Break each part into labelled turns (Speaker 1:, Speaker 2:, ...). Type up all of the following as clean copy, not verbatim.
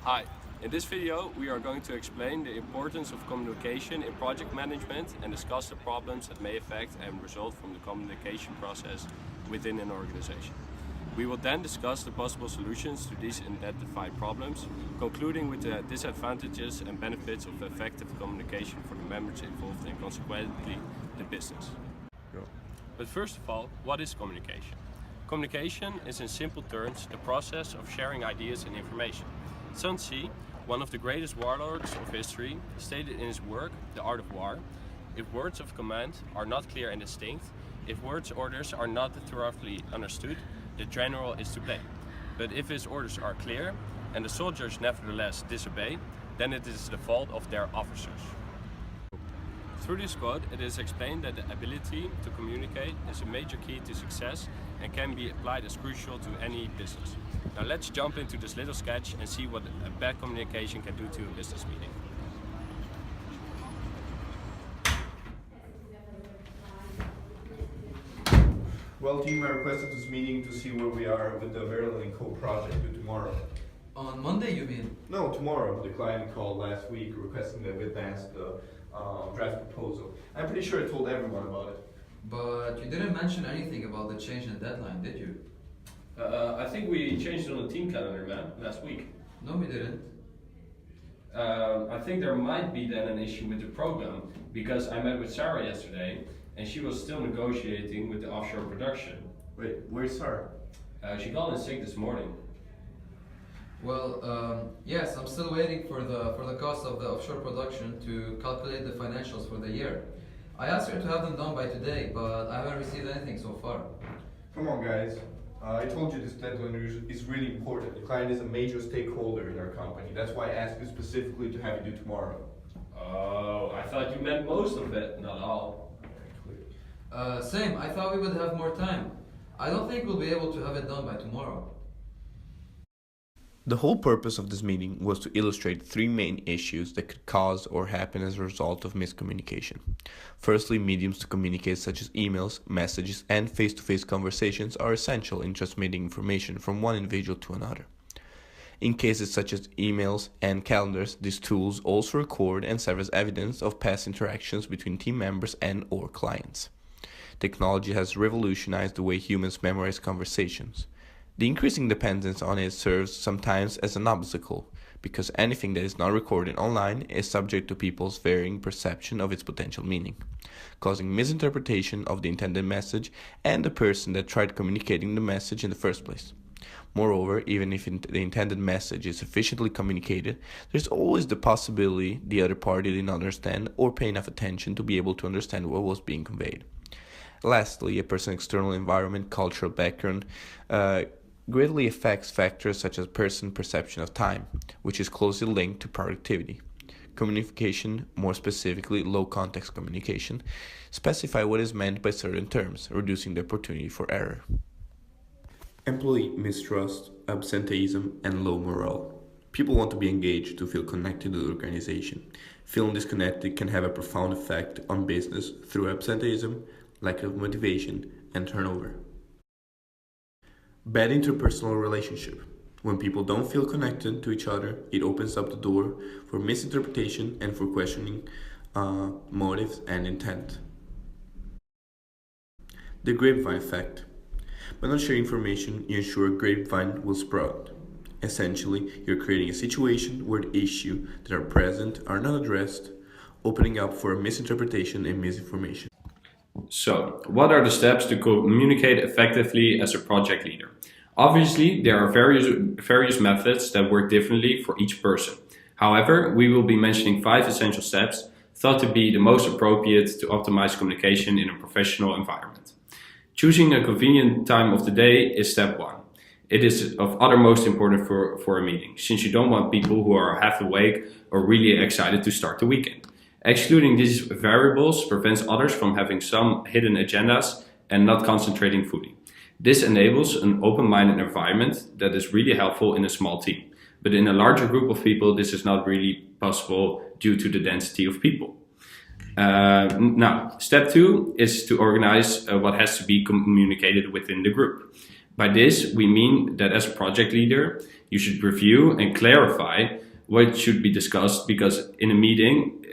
Speaker 1: Hi, in this video we are going to explain the importance of communication in project management and discuss the problems that may affect and result from the communication process within an organization. We will then discuss the possible solutions to these identified problems, concluding with the disadvantages and benefits of effective communication for the members involved and consequently the business. But first of all, what is communication? Communication is in simple terms the process of sharing ideas and information. Sun Tzu, one of the greatest warlords of history, stated in his work, The Art of War, if words of command are not clear and distinct, if words' orders are not thoroughly understood, the general is to blame. But if his orders are clear and the soldiers nevertheless disobey, then it is the fault of their officers. Through this quote, it is explained that the ability to communicate is a major key to success and can be applied as crucial to any business. Now let's jump into this little sketch and see what a bad communication can do to a business meeting.
Speaker 2: Well, team, I requested this meeting to see where we are with the Verily & Co project due tomorrow.
Speaker 3: On Monday, you mean?
Speaker 2: No, tomorrow. The client called last week requesting that we advance the draft proposal. I'm pretty sure I told everyone about it.
Speaker 3: But you didn't mention anything about the change in deadline, did you?
Speaker 1: I think we changed it on the team calendar, man, last week.
Speaker 3: No, we didn't.
Speaker 1: I think there might be then an issue with the program because I met with Sarah yesterday and she was still negotiating with the offshore production.
Speaker 2: Wait, where's Sarah?
Speaker 1: She called in sick this morning.
Speaker 3: Well, yes, I'm still waiting for the cost of the offshore production to calculate the financials for the year. I asked her to have them done by today, but I haven't received anything so far.
Speaker 2: Come on, guys. I told you this deadline is really important. The client is a major stakeholder in our company. That's why I asked you specifically to have you do tomorrow.
Speaker 1: Oh, I thought you meant most of it, not all.
Speaker 3: Same, I thought we would have more time. I don't think we'll be able to have it done by tomorrow.
Speaker 4: The whole purpose of this meeting was to illustrate three main issues that could cause or happen as a result of miscommunication. Firstly, mediums to communicate such as emails, messages, and face-to-face conversations are essential in transmitting information from one individual to another. In cases such as emails and calendars, these tools also record and serve as evidence of past interactions between team members and/or clients. Technology has revolutionized the way humans memorize conversations. The increasing dependence on it serves sometimes as an obstacle, because anything that is not recorded online is subject to people's varying perception of its potential meaning, causing misinterpretation of the intended message and the person that tried communicating the message in the first place. Moreover, even if the intended message is sufficiently communicated, there's always the possibility the other party did not understand or pay enough attention to be able to understand what was being conveyed. Lastly, a person's external environment, cultural background, greatly affects factors such as person perception of time, which is closely linked to productivity. Communication, more specifically low context communication, specify what is meant by certain terms, reducing the opportunity for error. Employee mistrust, absenteeism, and low morale. People want to be engaged to feel connected to the organization. Feeling disconnected can have a profound effect on business through absenteeism, lack of motivation, and turnover. Bad interpersonal relationship. When people don't feel connected to each other, it opens up the door for misinterpretation and for questioning motives and intent. The grapevine effect. By not sharing information, you ensure a grapevine will sprout. Essentially, you're creating a situation where the issues that are present are not addressed, opening up for misinterpretation and misinformation.
Speaker 1: So, what are the steps to communicate effectively as a project leader? Obviously, there are various methods that work differently for each person. However, we will be mentioning 5 essential steps thought to be the most appropriate to optimize communication in a professional environment. Choosing a convenient time of the day is step 1. It is of uttermost importance for a meeting, since you don't want people who are half awake or really excited to start the weekend. Excluding these variables prevents others from having some hidden agendas and not concentrating fully. This enables an open-minded environment that is really helpful in a small team. But in a larger group of people, this is not really possible due to the density of people. Now, step 2 is to organize what has to be communicated within the group. By this, we mean that as a project leader, you should review and clarify what should be discussed, because in a meeting,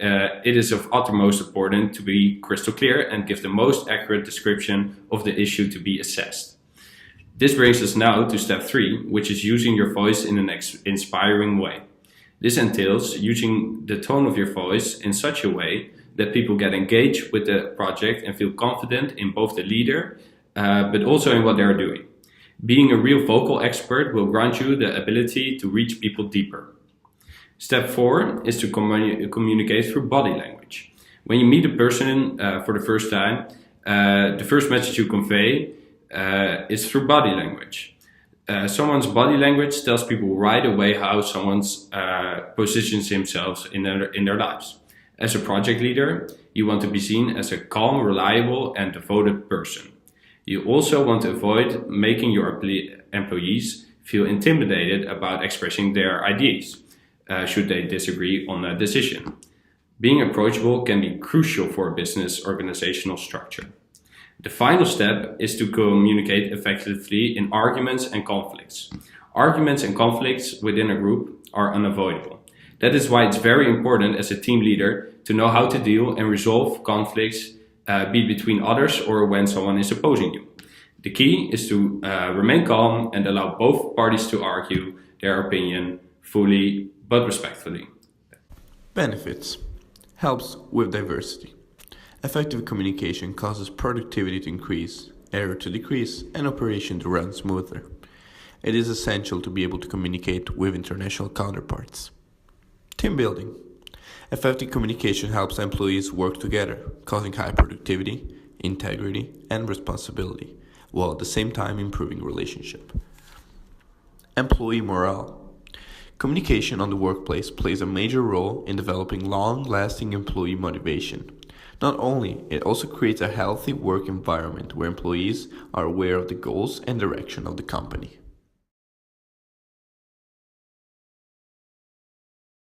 Speaker 1: it is of utmost importance to be crystal clear and give the most accurate description of the issue to be assessed. This brings us now to step 3, which is using your voice in an inspiring way. This entails using the tone of your voice in such a way that people get engaged with the project and feel confident in both the leader, but also in what they are doing. Being a real vocal expert will grant you the ability to reach people deeper. Step 4 is to communicate through body language. When you meet a person for the first time, the first message you convey is through body language. Someone's body language tells people right away how someone positions themselves in their lives. As a project leader, you want to be seen as a calm, reliable, and devoted person. You also want to avoid making your employees feel intimidated about expressing their ideas, should they disagree on a decision. Being approachable can be crucial for a business organizational structure. The final step is to communicate effectively in arguments and conflicts. Arguments and conflicts within a group are unavoidable. That is why it's very important as a team leader to know how to deal and resolve conflicts, be it between others or when someone is opposing you. The key is to remain calm and allow both parties to argue their opinion fully but respectfully.
Speaker 4: Benefits. Helps with diversity. Effective communication causes productivity to increase, error to decrease, and operation to run smoother. It is essential to be able to communicate with international counterparts. Team building. Effective communication helps employees work together, causing high productivity, integrity, and responsibility, while at the same time improving relationship. Employee morale. Communication on the workplace plays a major role in developing long-lasting employee motivation. Not only, it also creates a healthy work environment where employees are aware of the goals and direction of the company.